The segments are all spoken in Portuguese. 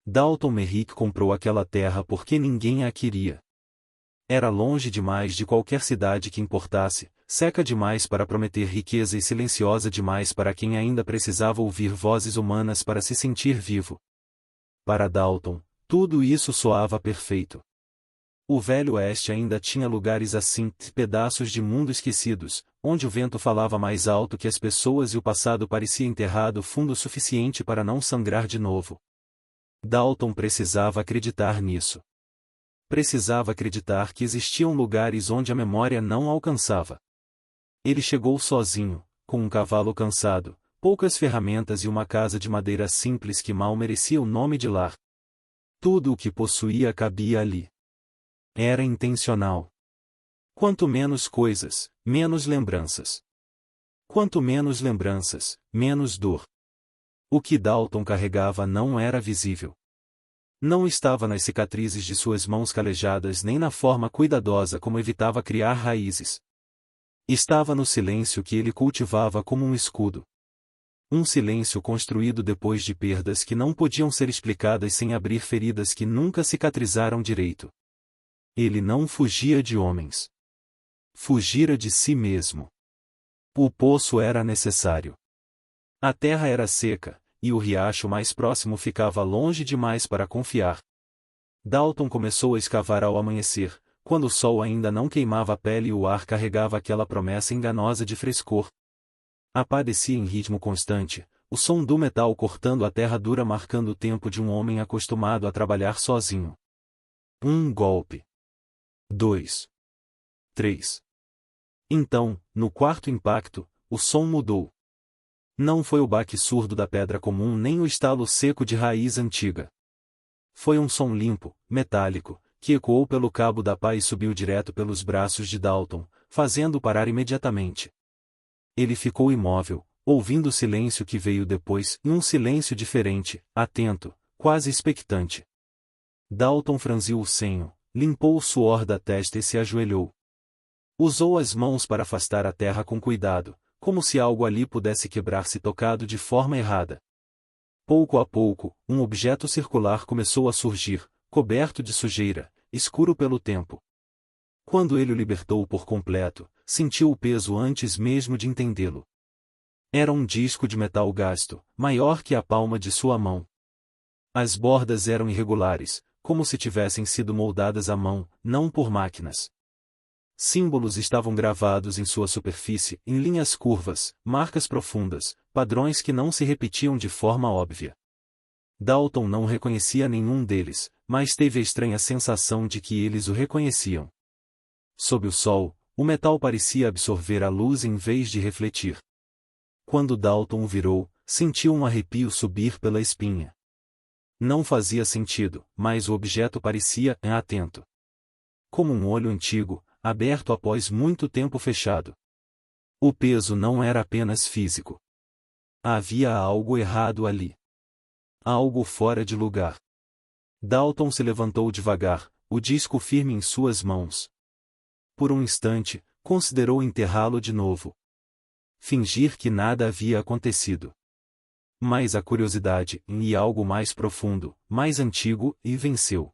Dalton Merrick comprou aquela terra porque ninguém a queria. Era longe demais de qualquer cidade que importasse, seca demais para prometer riqueza e silenciosa demais para quem ainda precisava ouvir vozes humanas para se sentir vivo. Para Dalton, tudo isso soava perfeito. O Velho Oeste ainda tinha lugares assim, pedaços de mundo esquecidos, onde o vento falava mais alto que as pessoas e o passado parecia enterrado fundo o suficiente para não sangrar de novo. Dalton precisava acreditar nisso. Precisava acreditar que existiam lugares onde a memória não alcançava. Ele chegou sozinho, com um cavalo cansado, poucas ferramentas e uma casa de madeira simples que mal merecia o nome de lar. Tudo o que possuía cabia ali. Era intencional. Quanto menos coisas, menos lembranças. Quanto menos lembranças, menos dor. O que Dalton carregava não era visível. Não estava nas cicatrizes de suas mãos calejadas nem na forma cuidadosa como evitava criar raízes. Estava no silêncio que ele cultivava como um escudo. Um silêncio construído depois de perdas que não podiam ser explicadas sem abrir feridas que nunca cicatrizaram direito. Ele não fugia de homens. Fugira de si mesmo. O poço era necessário. A terra era seca, e o riacho mais próximo ficava longe demais para confiar. Dalton começou a escavar ao amanhecer, quando o sol ainda não queimava a pele e o ar carregava aquela promessa enganosa de frescor. Aparecia em ritmo constante, o som do metal cortando a terra dura marcando o tempo de um homem acostumado a trabalhar sozinho. Um golpe. 2. 3. Então, no quarto impacto, o som mudou. Não foi o baque surdo da pedra comum nem o estalo seco de raiz antiga. Foi um som limpo, metálico, que ecoou pelo cabo da pá e subiu direto pelos braços de Dalton, fazendo-o parar imediatamente. Ele ficou imóvel, ouvindo o silêncio que veio depois, e um silêncio diferente, atento, quase expectante. Dalton franziu o senho, limpou o suor da testa e se ajoelhou. Usou as mãos para afastar a terra com cuidado, como se algo ali pudesse quebrar se tocado de forma errada. Pouco a pouco, um objeto circular começou a surgir, coberto de sujeira, escuro pelo tempo. Quando ele o libertou por completo, sentiu o peso antes mesmo de entendê-lo. Era um disco de metal gasto, maior que a palma de sua mão. As bordas eram irregulares, como se tivessem sido moldadas à mão, não por máquinas. Símbolos estavam gravados em sua superfície, em linhas curvas, marcas profundas, padrões que não se repetiam de forma óbvia. Dalton não reconhecia nenhum deles, mas teve a estranha sensação de que eles o reconheciam. Sob o sol, o metal parecia absorver a luz em vez de refletir. Quando Dalton o virou, sentiu um arrepio subir pela espinha. Não fazia sentido, mas o objeto parecia atento. Como um olho antigo, aberto após muito tempo fechado. O peso não era apenas físico. Havia algo errado ali. Algo fora de lugar. Dalton se levantou devagar, o disco firme em suas mãos. Por um instante, considerou enterrá-lo de novo. Fingir que nada havia acontecido. Mas a curiosidade, e algo mais profundo, mais antigo, e venceu.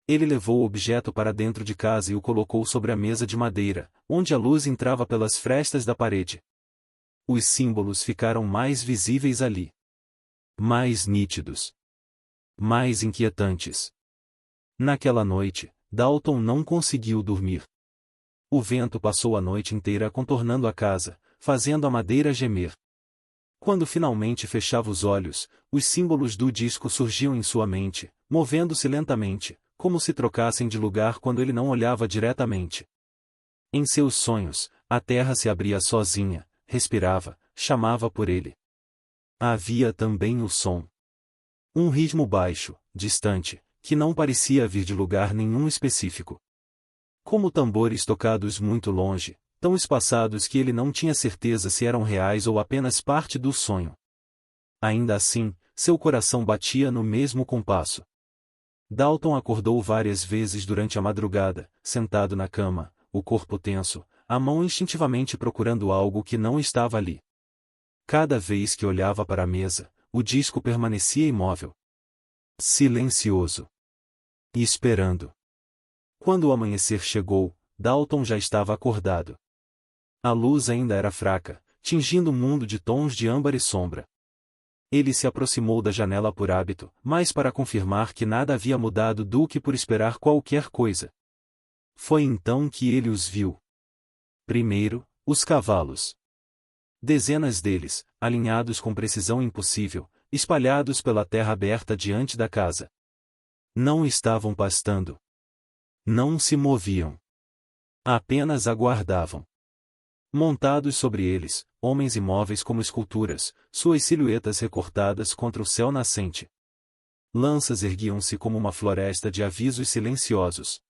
Ele levou o objeto para dentro de casa e o colocou sobre a mesa de madeira, onde a luz entrava pelas frestas da parede. Os símbolos ficaram mais visíveis ali. Mais nítidos. Mais inquietantes. Naquela noite, Dalton não conseguiu dormir. O vento passou a noite inteira contornando a casa, fazendo a madeira gemer. Quando finalmente fechava os olhos, os símbolos do disco surgiam em sua mente, movendo-se lentamente, como se trocassem de lugar quando ele não olhava diretamente. Em seus sonhos, a terra se abria sozinha, respirava, chamava por ele. Havia também o som. Um ritmo baixo, distante, que não parecia vir de lugar nenhum específico. Como tambores tocados muito longe, tão espaçados que ele não tinha certeza se eram reais ou apenas parte do sonho. Ainda assim, seu coração batia no mesmo compasso. Dalton acordou várias vezes durante a madrugada, sentado na cama, o corpo tenso, a mão instintivamente procurando algo que não estava ali. Cada vez que olhava para a mesa, o disco permanecia imóvel. silencioso. E esperando. Quando o amanhecer chegou, Dalton já estava acordado. A luz ainda era fraca, tingindo o mundo de tons de âmbar e sombra. Ele se aproximou da janela por hábito, mas para confirmar que nada havia mudado do que por esperar qualquer coisa. Foi então que ele os viu. Primeiro, os cavalos. Dezenas deles, alinhados com precisão impossível, espalhados pela terra aberta diante da casa. Não estavam pastando. Não se moviam. Apenas aguardavam. Montados sobre eles, homens imóveis como esculturas, suas silhuetas recortadas contra o céu nascente. Lanças erguiam-se como uma floresta de avisos silenciosos.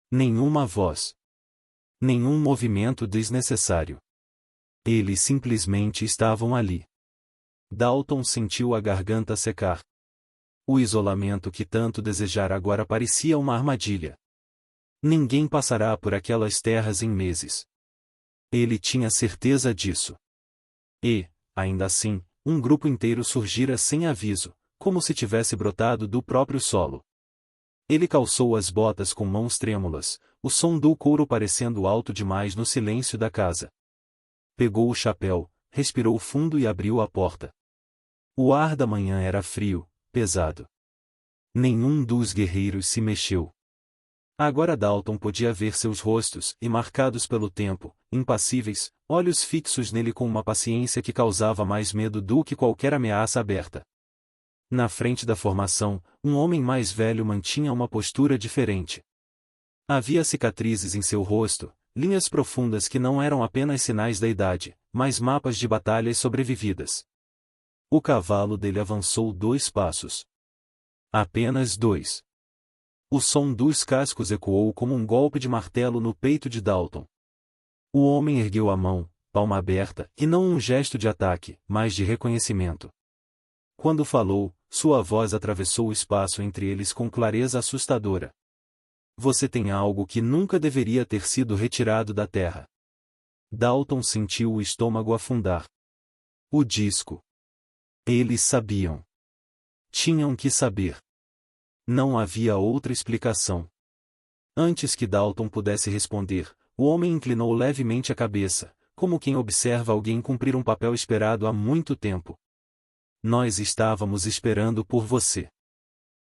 Nenhuma voz. Nenhum movimento desnecessário. Eles simplesmente estavam ali. Dalton sentiu a garganta secar. O isolamento que tanto desejara agora parecia uma armadilha. Ninguém passará por aquelas terras em meses. Ele tinha certeza disso. E, ainda assim, um grupo inteiro surgira sem aviso, como se tivesse brotado do próprio solo. Ele calçou as botas com mãos trêmulas, o som do couro parecendo alto demais no silêncio da casa. Pegou o chapéu, respirou fundo e abriu a porta. O ar da manhã era frio, pesado. Nenhum dos guerreiros se mexeu. Agora Dalton podia ver seus rostos, e marcados pelo tempo, impassíveis, olhos fixos nele com uma paciência que causava mais medo do que qualquer ameaça aberta. Na frente da formação, um homem mais velho mantinha uma postura diferente. Havia cicatrizes em seu rosto, linhas profundas que não eram apenas sinais da idade, mas mapas de batalhas sobrevividas. O cavalo dele avançou 2 passos. Apenas 2. O som dos cascos ecoou como um golpe de martelo no peito de Dalton. O homem ergueu a mão, palma aberta, e não um gesto de ataque, mas de reconhecimento. Quando falou, sua voz atravessou o espaço entre eles com clareza assustadora. Você tem algo que nunca deveria ter sido retirado da terra. Dalton sentiu o estômago afundar. O disco. Eles sabiam. Tinham que saber. Não havia outra explicação. Antes que Dalton pudesse responder, o homem inclinou levemente a cabeça, como quem observa alguém cumprir um papel esperado há muito tempo. Nós estávamos esperando por você.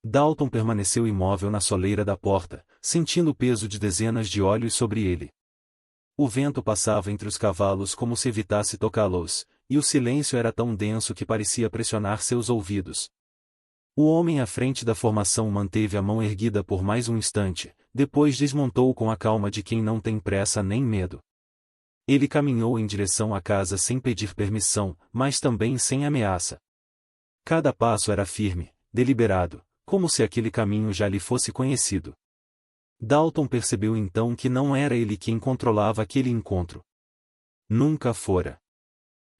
Dalton permaneceu imóvel na soleira da porta, sentindo o peso de dezenas de olhos sobre ele. O vento passava entre os cavalos como se evitasse tocá-los, e o silêncio era tão denso que parecia pressionar seus ouvidos. O homem à frente da formação manteve a mão erguida por mais um instante, depois desmontou com a calma de quem não tem pressa nem medo. Ele caminhou em direção à casa sem pedir permissão, mas também sem ameaça. Cada passo era firme, deliberado, como se aquele caminho já lhe fosse conhecido. Dalton percebeu então que não era ele quem controlava aquele encontro. Nunca fora.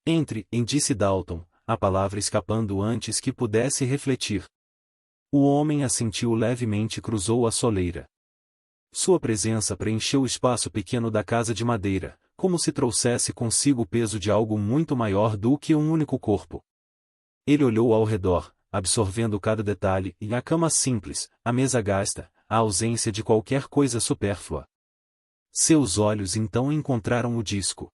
Entre, disse Dalton, a palavra escapando antes que pudesse refletir. O homem assentiu levemente e cruzou a soleira. Sua presença preencheu o espaço pequeno da casa de madeira, como se trouxesse consigo o peso de algo muito maior do que um único corpo. Ele olhou ao redor, absorvendo cada detalhe, e a cama simples, a mesa gasta, a ausência de qualquer coisa supérflua. Seus olhos então encontraram o disco.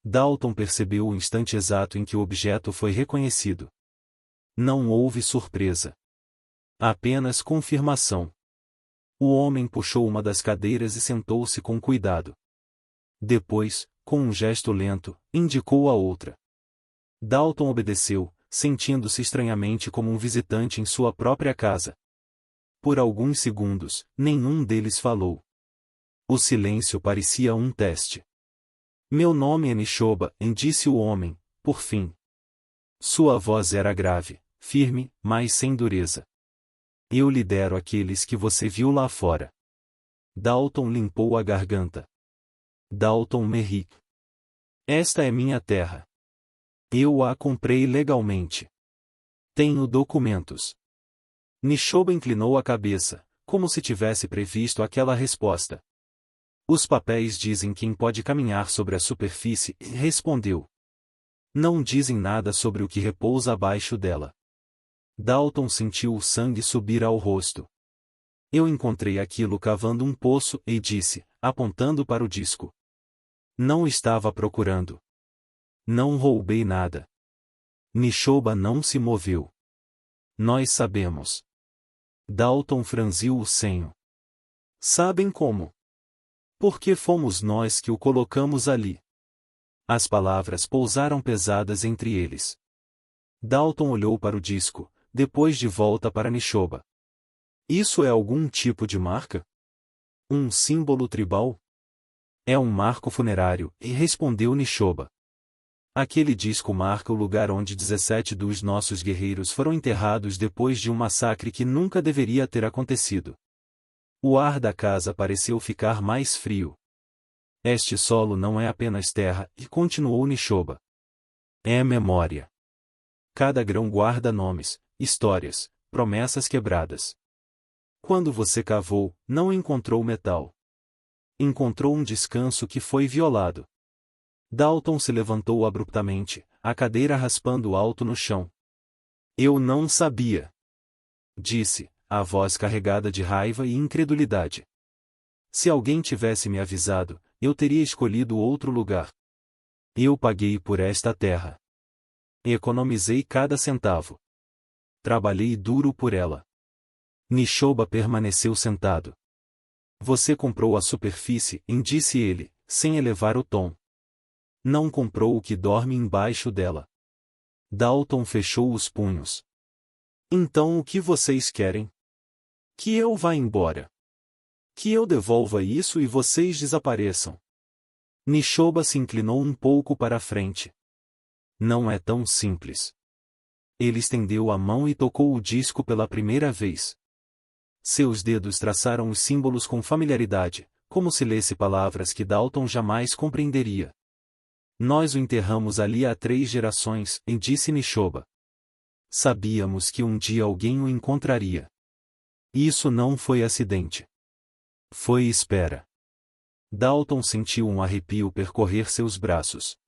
Dalton percebeu o instante exato em que o objeto foi reconhecido. Não houve surpresa. Apenas confirmação. O homem puxou uma das cadeiras e sentou-se com cuidado. Depois, com um gesto lento, indicou a outra. Dalton obedeceu, sentindo-se estranhamente como um visitante em sua própria casa. Por alguns segundos, nenhum deles falou. O silêncio parecia um teste. Meu nome é Nishoba, disse o homem, por fim. Sua voz era grave, firme, mas sem dureza. Eu lidero aqueles que você viu lá fora. Dalton limpou a garganta. Dalton Merrick. Esta é minha terra. Eu a comprei legalmente. Tenho documentos. Nishoba inclinou a cabeça, como se tivesse previsto aquela resposta. Os papéis dizem quem pode caminhar sobre a superfície, respondeu. Não dizem nada sobre o que repousa abaixo dela. Dalton sentiu o sangue subir ao rosto. Eu encontrei aquilo cavando um poço, e disse, apontando para o disco. Não estava procurando. Não roubei nada. Nishoba não se moveu. Nós sabemos. Dalton franziu o senho. Sabem como? Porque fomos nós que o colocamos ali. As palavras pousaram pesadas entre eles. Dalton olhou para o disco, depois de volta para Nishoba. Isso é algum tipo de marca? Um símbolo tribal? É um marco funerário, e respondeu Nishoba. Aquele disco marca o lugar onde 17 dos nossos guerreiros foram enterrados depois de um massacre que nunca deveria ter acontecido. O ar da casa pareceu ficar mais frio. Este solo não é apenas terra, e continuou Nishoba. É memória. Cada grão guarda nomes, histórias, promessas quebradas. Quando você cavou, não encontrou metal. Encontrou um descanso que foi violado. Dalton se levantou abruptamente, a cadeira raspando alto no chão. Eu não sabia. Disse, a voz carregada de raiva e incredulidade. Se alguém tivesse me avisado, eu teria escolhido outro lugar. Eu paguei por esta terra. Economizei cada centavo. Trabalhei duro por ela. Nishoba permaneceu sentado. Você comprou a superfície, disse ele, sem elevar o tom. Não comprou o que dorme embaixo dela. Dalton fechou os punhos. Então o que vocês querem? Que eu vá embora. Que eu devolva isso e vocês desapareçam. Nishoba se inclinou um pouco para a frente. Não é tão simples. Ele estendeu a mão e tocou o disco pela primeira vez. Seus dedos traçaram os símbolos com familiaridade, como se lesse palavras que Dalton jamais compreenderia. Nós o enterramos ali há 3 gerações, disse Nishoba. Sabíamos que um dia alguém o encontraria. Isso não foi acidente. Foi espera. Dalton sentiu um arrepio percorrer seus braços.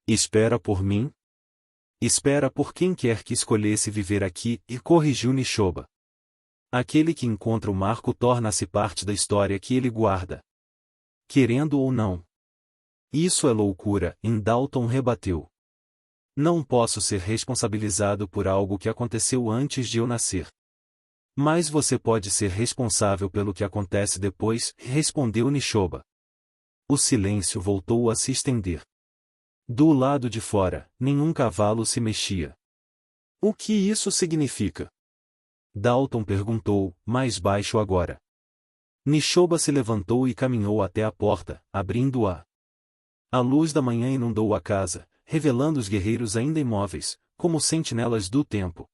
Espera por mim? Espera por quem quer que escolhesse viver aqui, e corrigiu Nishoba. Aquele que encontra o marco torna-se parte da história que ele guarda. Querendo ou não. Isso é loucura, Dalton rebateu. Não posso ser responsabilizado por algo que aconteceu antes de eu nascer. Mas você pode ser responsável pelo que acontece depois, respondeu Nishoba. O silêncio voltou a se estender. Do lado de fora, nenhum cavalo se mexia. O que isso significa? Dalton perguntou, mais baixo agora. Nishoba se levantou e caminhou até a porta, abrindo-a. A luz da manhã inundou a casa, revelando os guerreiros ainda imóveis, como sentinelas do tempo.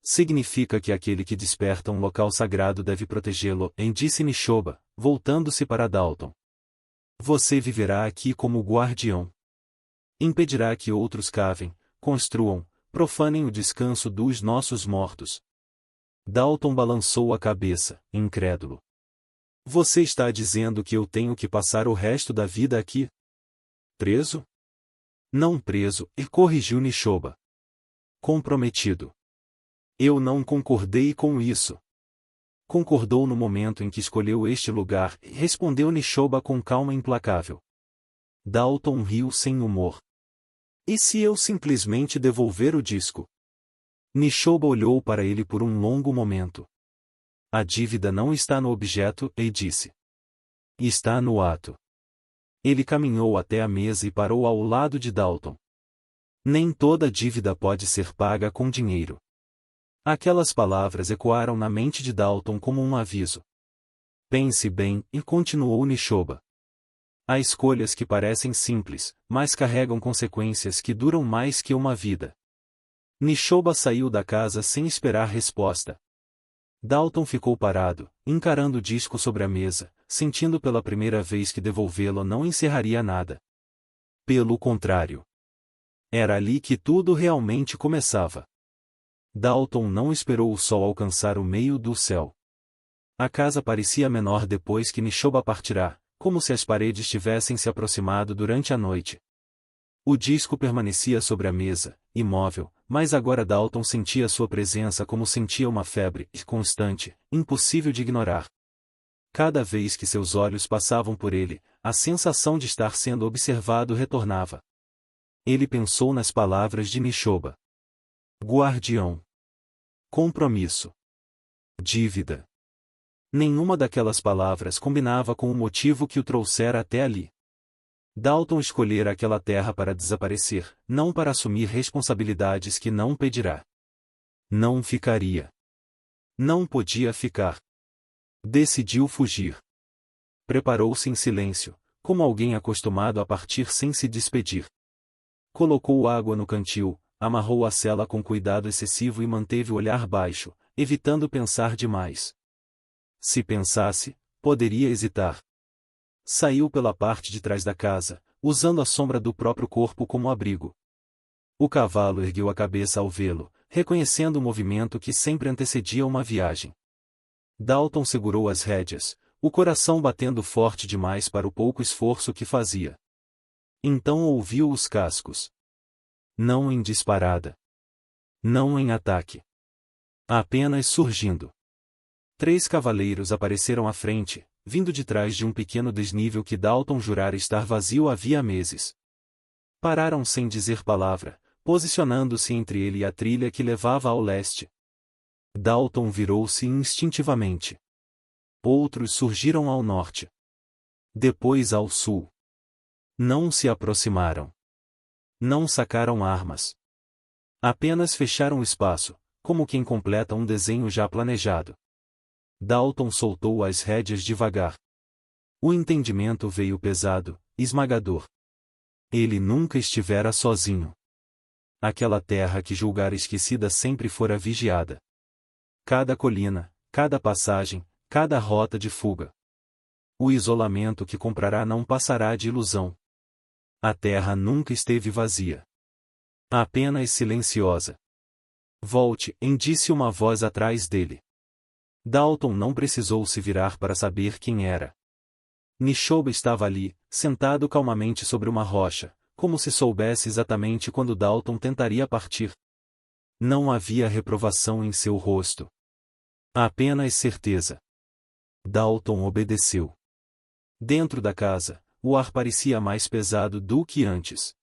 Significa que aquele que desperta um local sagrado deve protegê-lo, disse Nishoba, voltando-se para Dalton. Você viverá aqui como guardião. Impedirá que outros cavem, construam, profanem o descanso dos nossos mortos. Dalton balançou a cabeça, incrédulo. Você está dizendo que eu tenho que passar o resto da vida aqui? Preso? Não preso, e corrigiu Nishoba. Comprometido. Eu não concordei com isso. Concordou no momento em que escolheu este lugar, respondeu Nishoba com calma implacável. Dalton riu sem humor. E se eu simplesmente devolver o disco? Nishoba olhou para ele por um longo momento. A dívida não está no objeto, e disse. Está no ato. Ele caminhou até a mesa e parou ao lado de Dalton. Nem toda dívida pode ser paga com dinheiro. Aquelas palavras ecoaram na mente de Dalton como um aviso. Pense bem, e continuou Nishoba. Há escolhas que parecem simples, mas carregam consequências que duram mais que uma vida. Nishoba saiu da casa sem esperar resposta. Dalton ficou parado, encarando o disco sobre a mesa, sentindo pela primeira vez que devolvê-lo não encerraria nada. Pelo contrário. Era ali que tudo realmente começava. Dalton não esperou o sol alcançar o meio do céu. A casa parecia menor depois que Nishoba partirá, como se as paredes tivessem se aproximado durante a noite. O disco permanecia sobre a mesa, imóvel, mas agora Dalton sentia sua presença como sentia uma febre constante, impossível de ignorar. Cada vez que seus olhos passavam por ele, a sensação de estar sendo observado retornava. Ele pensou nas palavras de Nishoba. Guardião. Compromisso. Dívida. Nenhuma daquelas palavras combinava com o motivo que o trouxera até ali. Dalton escolhera aquela terra para desaparecer, não para assumir responsabilidades que não pedirá. Não ficaria. Não podia ficar. Decidiu fugir. Preparou-se em silêncio, como alguém acostumado a partir sem se despedir. Colocou água no cantil, amarrou a sela com cuidado excessivo e manteve o olhar baixo, evitando pensar demais. Se pensasse, poderia hesitar. Saiu pela parte de trás da casa, usando a sombra do próprio corpo como abrigo. O cavalo ergueu a cabeça ao vê-lo, reconhecendo o movimento que sempre antecedia uma viagem. Dalton segurou as rédeas, o coração batendo forte demais para o pouco esforço que fazia. Então ouviu os cascos. Não em disparada. Não em ataque. Apenas surgindo. 3 cavaleiros apareceram à frente, vindo de trás de um pequeno desnível que Dalton jurara estar vazio havia meses. Pararam sem dizer palavra, posicionando-se entre ele e a trilha que levava ao leste. Dalton virou-se instintivamente. Outros surgiram ao norte. Depois ao sul. Não se aproximaram. Não sacaram armas. Apenas fecharam o espaço, como quem completa um desenho já planejado. Dalton soltou as rédeas devagar. O entendimento veio pesado, esmagador. Ele nunca estivera sozinho. Aquela terra que julgara esquecida sempre fora vigiada. Cada colina, cada passagem, cada rota de fuga. O isolamento que comprará não passará de ilusão. A terra nunca esteve vazia. Apenas silenciosa. Volte, disse uma voz atrás dele. Dalton não precisou se virar para saber quem era. Nishoba estava ali, sentado calmamente sobre uma rocha, como se soubesse exatamente quando Dalton tentaria partir. Não havia reprovação em seu rosto. Apenas certeza. Dalton obedeceu. Dentro da casa, o ar parecia mais pesado do que antes.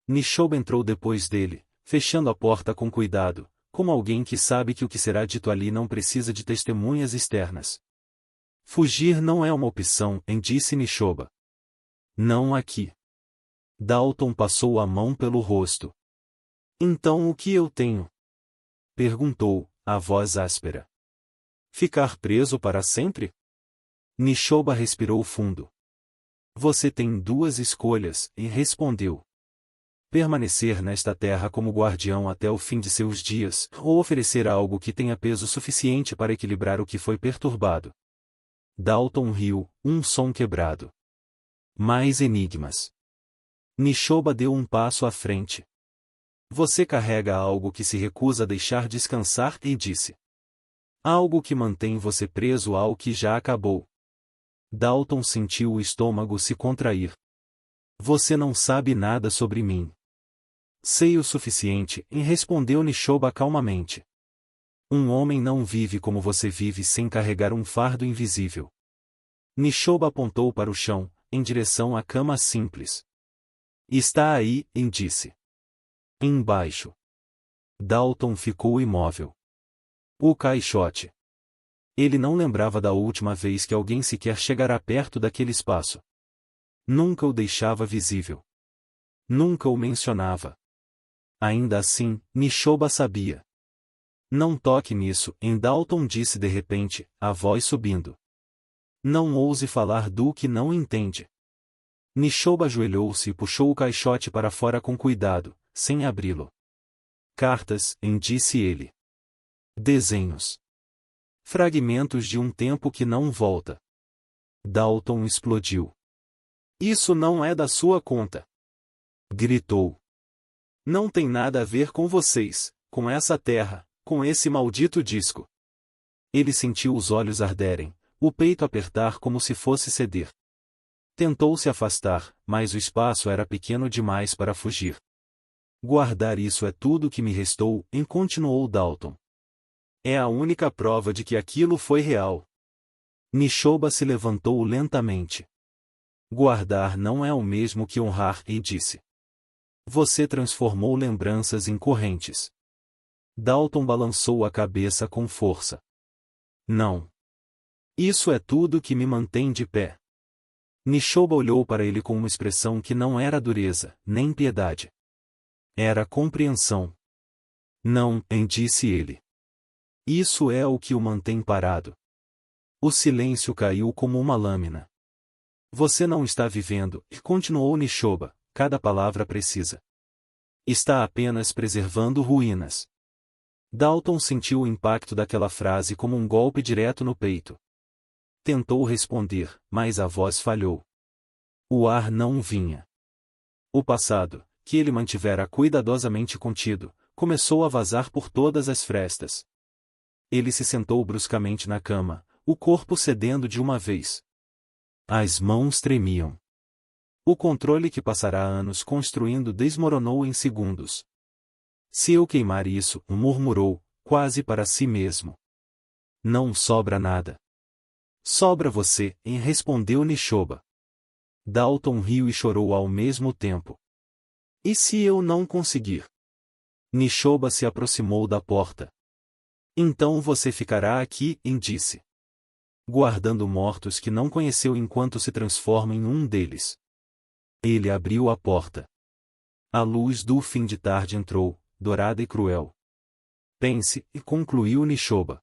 Nishoba entrou depois dele, fechando a porta com cuidado, como alguém que sabe que o que será dito ali não precisa de testemunhas externas. Fugir não é uma opção, disse Nishoba. Não aqui. Dalton passou a mão pelo rosto. Então o que eu tenho? Perguntou, a voz áspera. Ficar preso para sempre? Nishoba respirou fundo. Você tem 2 escolhas, e respondeu. Permanecer nesta terra como guardião até o fim de seus dias, ou oferecer algo que tenha peso suficiente para equilibrar o que foi perturbado. Dalton riu, um som quebrado. Mais enigmas. Nishoba deu um passo à frente. Você carrega algo que se recusa a deixar descansar e disse. Algo que mantém você preso ao que já acabou. Dalton sentiu o estômago se contrair. Você não sabe nada sobre mim. Sei o suficiente, respondeu Nishoba calmamente. Um homem não vive como você vive sem carregar um fardo invisível. Nishoba apontou para o chão, em direção à cama simples. Está aí, disse. Embaixo. Dalton ficou imóvel. O caixote. Ele não lembrava da última vez que alguém sequer chegara perto daquele espaço. Nunca o deixava visível. Nunca o mencionava. Ainda assim, Nishoba sabia. Não toque nisso, Dalton disse de repente, a voz subindo. Não ouse falar do que não entende. Nishoba ajoelhou-se e puxou o caixote para fora com cuidado, sem abri-lo. Cartas, disse ele. Desenhos. Fragmentos de um tempo que não volta. Dalton explodiu. Isso não é da sua conta. Gritou. Não tem nada a ver com vocês, com essa terra, com esse maldito disco. Ele sentiu os olhos arderem, o peito apertar como se fosse ceder. Tentou se afastar, mas o espaço era pequeno demais para fugir. Guardar isso é tudo que me restou, e continuou Dalton. É a única prova de que aquilo foi real. Nishoba se levantou lentamente. Guardar não é o mesmo que honrar, e disse. Você transformou lembranças em correntes. Dalton balançou a cabeça com força. Não. Isso é tudo que me mantém de pé. Nishoba olhou para ele com uma expressão que não era dureza, nem piedade. Era compreensão. Não, disse ele. Isso é o que o mantém parado. O silêncio caiu como uma lâmina. Você não está vivendo, continuou Nishoba, cada palavra precisa. Está apenas preservando ruínas. Dalton sentiu o impacto daquela frase como um golpe direto no peito. Tentou responder, mas a voz falhou. O ar não vinha. O passado, que ele mantivera cuidadosamente contido, começou a vazar por todas as frestas. Ele se sentou bruscamente na cama, o corpo cedendo de uma vez. As mãos tremiam. O controle que passara anos construindo desmoronou em segundos. Se eu queimar isso, murmurou, quase para si mesmo. Não sobra nada. Sobra você, respondeu Nishoba. Dalton riu e chorou ao mesmo tempo. E se eu não conseguir? Nishoba se aproximou da porta. Então você ficará aqui, disse. Guardando mortos que não conheceu enquanto se transforma em um deles. Ele abriu a porta. A luz do fim de tarde entrou, dourada e cruel. Pense, concluiu Nishoba.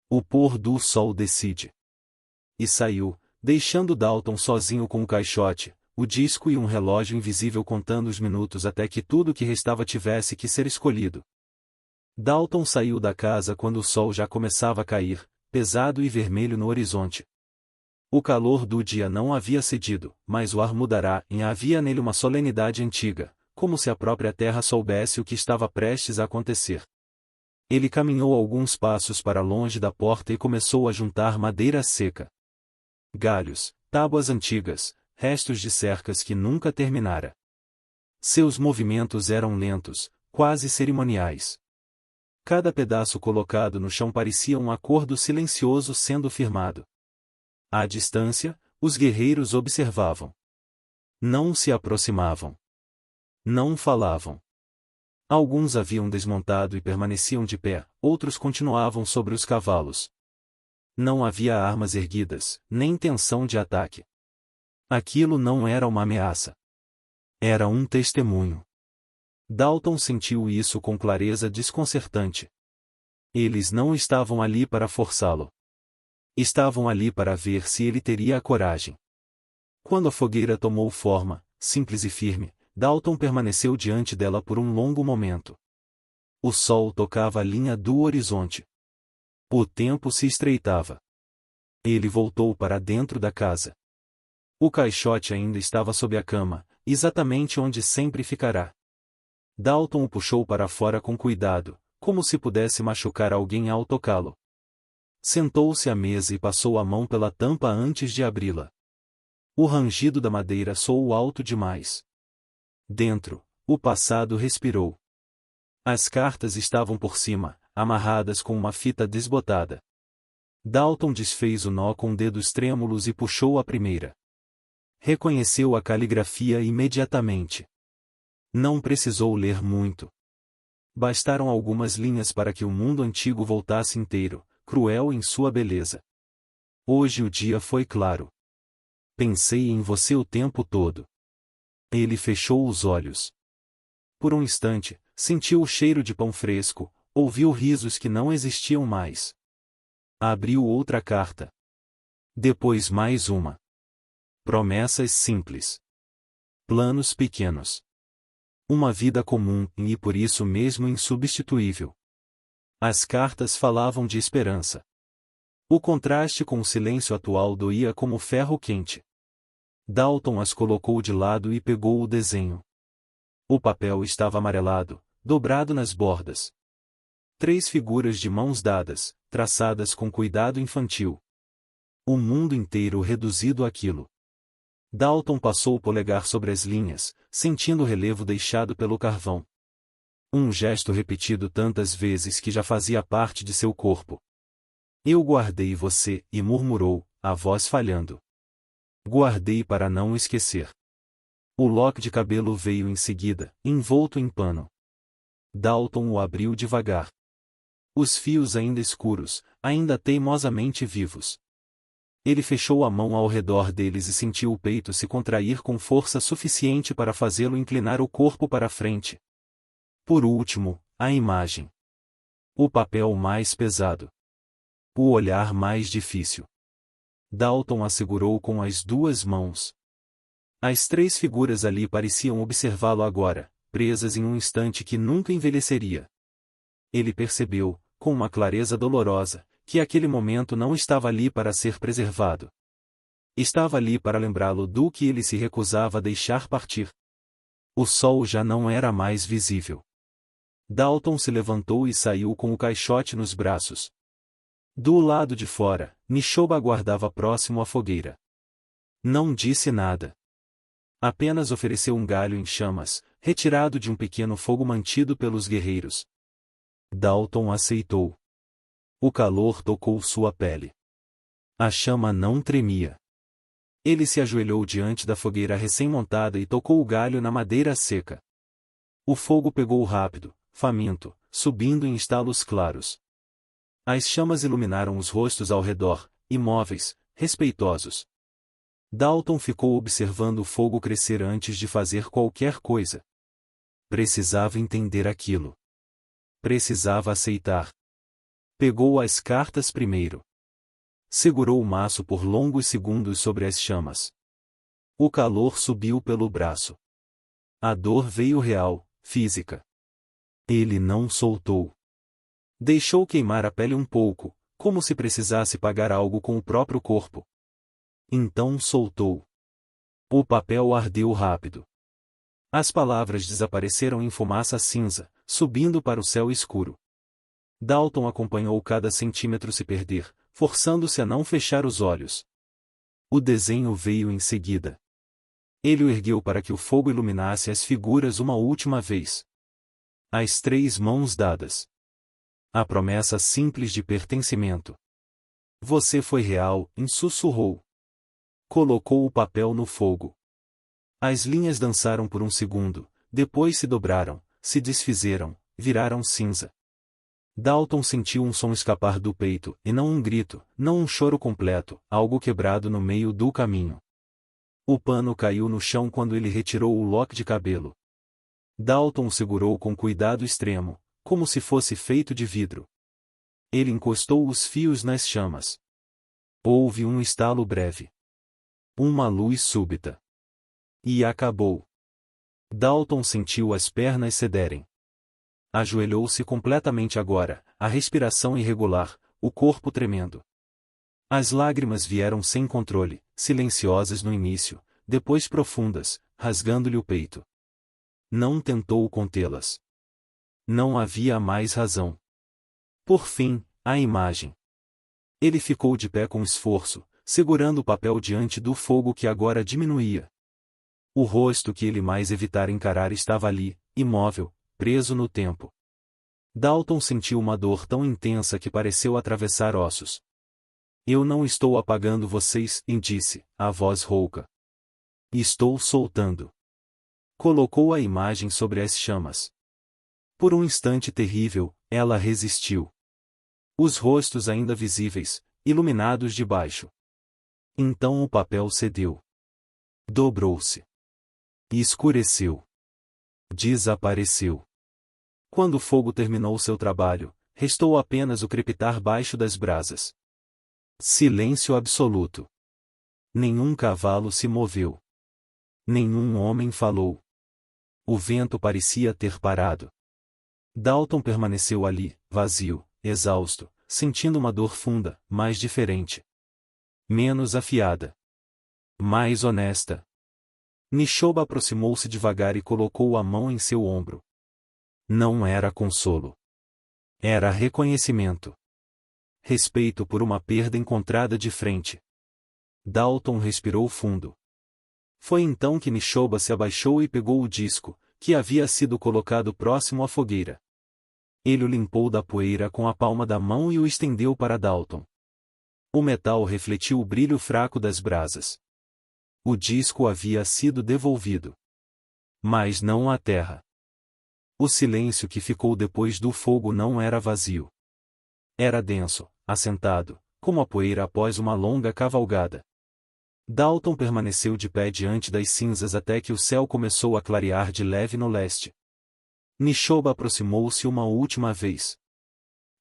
O pôr do sol decide. E saiu, deixando Dalton sozinho com o caixote, o disco e um relógio invisível contando os minutos até que tudo que restava tivesse que ser escolhido. Dalton saiu da casa quando o sol já começava a cair, pesado e vermelho no horizonte. O calor do dia não havia cedido, mas o ar mudará, e havia nele uma solenidade antiga, como se a própria terra soubesse o que estava prestes a acontecer. Ele caminhou alguns passos para longe da porta e começou a juntar madeira seca. Galhos, tábuas antigas, restos de cercas que nunca terminara. Seus movimentos eram lentos, quase cerimoniais. Cada pedaço colocado no chão parecia um acordo silencioso sendo firmado. À distância, os guerreiros observavam. Não se aproximavam. Não falavam. Alguns haviam desmontado e permaneciam de pé, outros continuavam sobre os cavalos. Não havia armas erguidas, nem intenção de ataque. Aquilo não era uma ameaça. Era um testemunho. Dalton sentiu isso com clareza desconcertante. Eles não estavam ali para forçá-lo. Estavam ali para ver se ele teria a coragem. Quando a fogueira tomou forma, simples e firme, Dalton permaneceu diante dela por um longo momento. O sol tocava a linha do horizonte. O tempo se estreitava. Ele voltou para dentro da casa. O caixote ainda estava sob a cama, exatamente onde sempre ficará. Dalton o puxou para fora com cuidado, como se pudesse machucar alguém ao tocá-lo. Sentou-se à mesa e passou a mão pela tampa antes de abri-la. O rangido da madeira soou alto demais. Dentro, o passado respirou. As cartas estavam por cima, amarradas com uma fita desbotada. Dalton desfez o nó com dedos trêmulos e puxou a primeira. Reconheceu a caligrafia imediatamente. Não precisou ler muito. Bastaram algumas linhas para que o mundo antigo voltasse inteiro, cruel em sua beleza. Hoje o dia foi claro. Pensei em você o tempo todo. Ele fechou os olhos. Por um instante, sentiu o cheiro de pão fresco, ouviu risos que não existiam mais. Abriu outra carta. Depois mais uma. Promessas simples. Planos pequenos. Uma vida comum e por isso mesmo insubstituível. As cartas falavam de esperança. O contraste com o silêncio atual doía como ferro quente. Dalton as colocou de lado e pegou o desenho. O papel estava amarelado, dobrado nas bordas. 3 figuras de mãos dadas, traçadas com cuidado infantil. O mundo inteiro reduzido àquilo. Dalton passou o polegar sobre as linhas, sentindo o relevo deixado pelo carvão. Um gesto repetido tantas vezes que já fazia parte de seu corpo. Eu guardei você, e murmurou, a voz falhando. Guardei para não esquecer. O lock de cabelo veio em seguida, envolto em pano. Dalton o abriu devagar. Os fios ainda escuros, ainda teimosamente vivos. Ele fechou a mão ao redor deles e sentiu o peito se contrair com força suficiente para fazê-lo inclinar o corpo para frente. Por último, a imagem. O papel mais pesado. O olhar mais difícil. Dalton a segurou com as duas mãos. As três figuras ali pareciam observá-lo agora, presas em um instante que nunca envelheceria. Ele percebeu, com uma clareza dolorosa, que aquele momento não estava ali para ser preservado. Estava ali para lembrá-lo do que ele se recusava a deixar partir. O sol já não era mais visível. Dalton se levantou e saiu com o caixote nos braços. Do lado de fora, Nishoba aguardava próximo à fogueira. Não disse nada. Apenas ofereceu um galho em chamas, retirado de um pequeno fogo mantido pelos guerreiros. Dalton aceitou. O calor tocou sua pele. A chama não tremia. Ele se ajoelhou diante da fogueira recém-montada e tocou o galho na madeira seca. O fogo pegou rápido, faminto, subindo em estalos claros. As chamas iluminaram os rostos ao redor, imóveis, respeitosos. Dalton ficou observando o fogo crescer antes de fazer qualquer coisa. Precisava entender aquilo. Precisava aceitar. Pegou as cartas primeiro. Segurou o maço por longos segundos sobre as chamas. O calor subiu pelo braço. A dor veio real, física. Ele não soltou. Deixou queimar a pele um pouco, como se precisasse pagar algo com o próprio corpo. Então soltou. O papel ardeu rápido. As palavras desapareceram em fumaça cinza, subindo para o céu escuro. Dalton acompanhou cada centímetro se perder, forçando-se a não fechar os olhos. O desenho veio em seguida. Ele o ergueu para que o fogo iluminasse as figuras uma última vez. As três mãos dadas. A promessa simples de pertencimento. Você foi real, sussurrou. Colocou o papel no fogo. As linhas dançaram por um segundo, depois se dobraram, se desfizeram, viraram cinza. Dalton sentiu um som escapar do peito, e não um grito, não um choro completo, algo quebrado no meio do caminho. O pano caiu no chão quando ele retirou o lock de cabelo. Dalton o segurou com cuidado extremo, como se fosse feito de vidro. Ele encostou os fios nas chamas. Houve um estalo breve. Uma luz súbita. E acabou. Dalton sentiu as pernas cederem. Ajoelhou-se completamente agora, a respiração irregular, o corpo tremendo. As lágrimas vieram sem controle, silenciosas no início, depois profundas, rasgando-lhe o peito. Não tentou contê-las. Não havia mais razão. Por fim, a imagem. Ele ficou de pé com esforço, segurando o papel diante do fogo que agora diminuía. O rosto que ele mais evitara encarar estava ali, imóvel, preso no tempo. Dalton sentiu uma dor tão intensa que pareceu atravessar ossos. Eu não estou apagando vocês, disse, a voz rouca. Estou soltando. Colocou a imagem sobre as chamas. Por um instante terrível, ela resistiu. Os rostos ainda visíveis, iluminados de baixo. Então o papel cedeu. Dobrou-se. Escureceu. Desapareceu. Quando o fogo terminou seu trabalho, restou apenas o crepitar baixo das brasas. Silêncio absoluto. Nenhum cavalo se moveu. Nenhum homem falou. O vento parecia ter parado. Dalton permaneceu ali, vazio, exausto, sentindo uma dor funda, mais diferente. Menos afiada. Mais honesta. Nishoba aproximou-se devagar e colocou a mão em seu ombro. Não era consolo. Era reconhecimento. Respeito por uma perda encontrada de frente. Dalton respirou fundo. Foi então que Nishoba se abaixou e pegou o disco, que havia sido colocado próximo à fogueira. Ele o limpou da poeira com a palma da mão e o estendeu para Dalton. O metal refletiu o brilho fraco das brasas. O disco havia sido devolvido. Mas não à terra. O silêncio que ficou depois do fogo não era vazio. Era denso, assentado, como a poeira após uma longa cavalgada. Dalton permaneceu de pé diante das cinzas até que o céu começou a clarear de leve no leste. Nishoba aproximou-se uma última vez.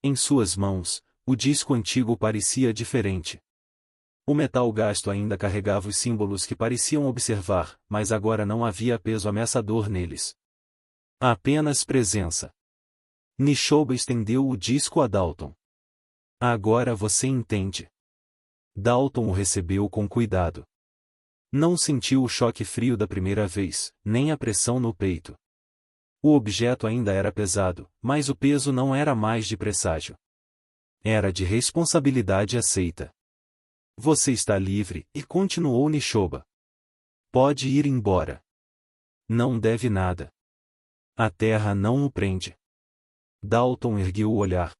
Em suas mãos, o disco antigo parecia diferente. O metal gasto ainda carregava os símbolos que pareciam observar, mas agora não havia peso ameaçador neles. Apenas presença. Nishoba estendeu o disco a Dalton. Agora você entende. Dalton o recebeu com cuidado. Não sentiu o choque frio da primeira vez, nem a pressão no peito. O objeto ainda era pesado, mas o peso não era mais de presságio. Era de responsabilidade aceita. Você está livre, e continuou Nishoba. Pode ir embora. Não deve nada. A terra não o prende. Dalton ergueu o olhar.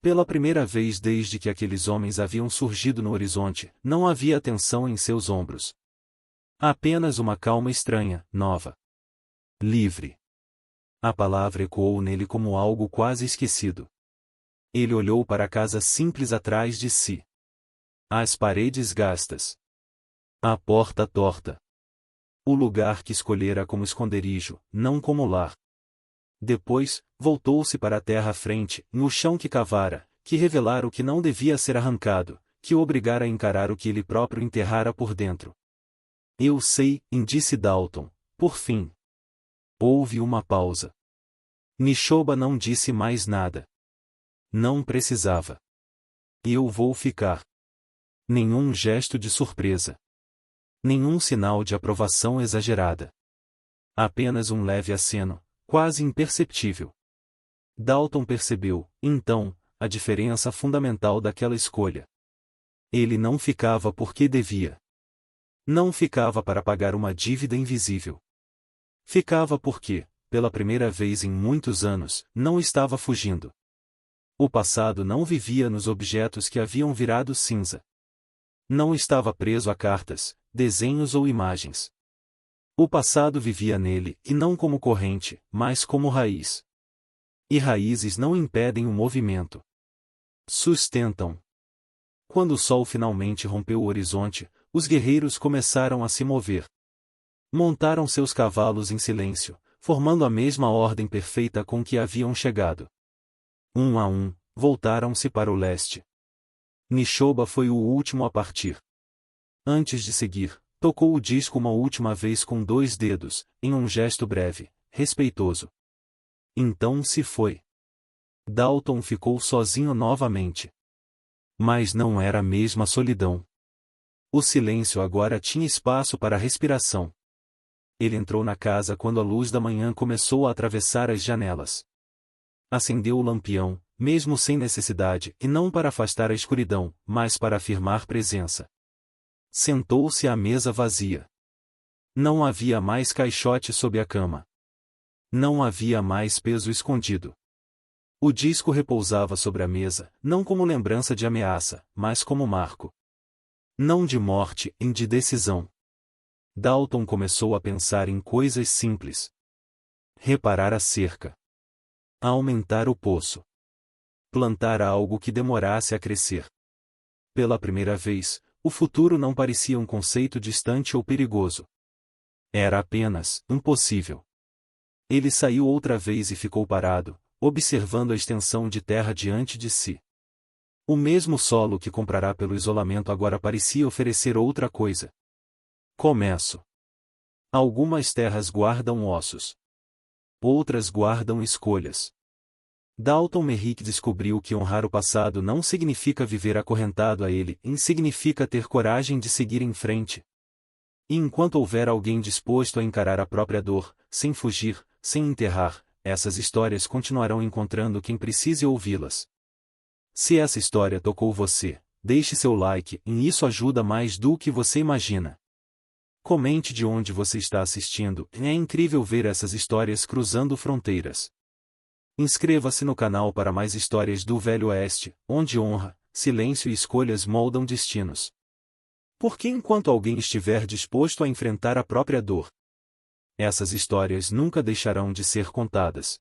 Pela primeira vez desde que aqueles homens haviam surgido no horizonte, não havia tensão em seus ombros. Apenas uma calma estranha, nova. Livre. A palavra ecoou nele como algo quase esquecido. Ele olhou para a casa simples atrás de si. As paredes gastas. A porta torta. O lugar que escolhera como esconderijo, não como lar. Depois, voltou-se para a terra à frente, no chão que cavara, que revelara o que não devia ser arrancado, que o obrigara a encarar o que ele próprio enterrara por dentro. Eu sei, disse Dalton, por fim. Houve uma pausa. Nishoba não disse mais nada. Não precisava. Eu vou ficar. Nenhum gesto de surpresa. Nenhum sinal de aprovação exagerada. Apenas um leve aceno, quase imperceptível. Dalton percebeu, então, a diferença fundamental daquela escolha. Ele não ficava porque devia. Não ficava para pagar uma dívida invisível. Ficava porque, pela primeira vez em muitos anos, não estava fugindo. O passado não vivia nos objetos que haviam virado cinza. Não estava preso a cartas, desenhos ou imagens. O passado vivia nele, e não como corrente, mas como raiz. E raízes não impedem o movimento. Sustentam. Quando o sol finalmente rompeu o horizonte, os guerreiros começaram a se mover. Montaram seus cavalos em silêncio, formando a mesma ordem perfeita com que haviam chegado. Um a um, voltaram-se para o leste. Nishoba foi o último a partir. Antes de seguir, tocou o disco uma última vez com 2 dedos, em um gesto breve, respeitoso. Então se foi. Dalton ficou sozinho novamente. Mas não era a mesma solidão. O silêncio agora tinha espaço para a respiração. Ele entrou na casa quando a luz da manhã começou a atravessar as janelas. Acendeu o lampião, mesmo sem necessidade, e não para afastar a escuridão, mas para afirmar presença. Sentou-se à mesa vazia. Não havia mais caixote sob a cama. Não havia mais peso escondido. O disco repousava sobre a mesa, não como lembrança de ameaça, mas como marco. Não de morte, de decisão. Dalton começou a pensar em coisas simples. Reparar a cerca. Aumentar o poço. Plantar algo que demorasse a crescer. Pela primeira vez, o futuro não parecia um conceito distante ou perigoso. Era apenas impossível. Ele saiu outra vez e ficou parado, observando a extensão de terra diante de si. O mesmo solo que comprará pelo isolamento agora parecia oferecer outra coisa. Começo. Algumas terras guardam ossos. Outras guardam escolhas. Dalton Merrick descobriu que honrar o passado não significa viver acorrentado a ele, significa ter coragem de seguir em frente. E enquanto houver alguém disposto a encarar a própria dor, sem fugir, sem enterrar, essas histórias continuarão encontrando quem precise ouvi-las. Se essa história tocou você, deixe seu like, e isso ajuda mais do que você imagina. Comente de onde você está assistindo, é incrível ver essas histórias cruzando fronteiras. Inscreva-se no canal para mais histórias do Velho Oeste, onde honra, silêncio e escolhas moldam destinos. Porque enquanto alguém estiver disposto a enfrentar a própria dor, essas histórias nunca deixarão de ser contadas.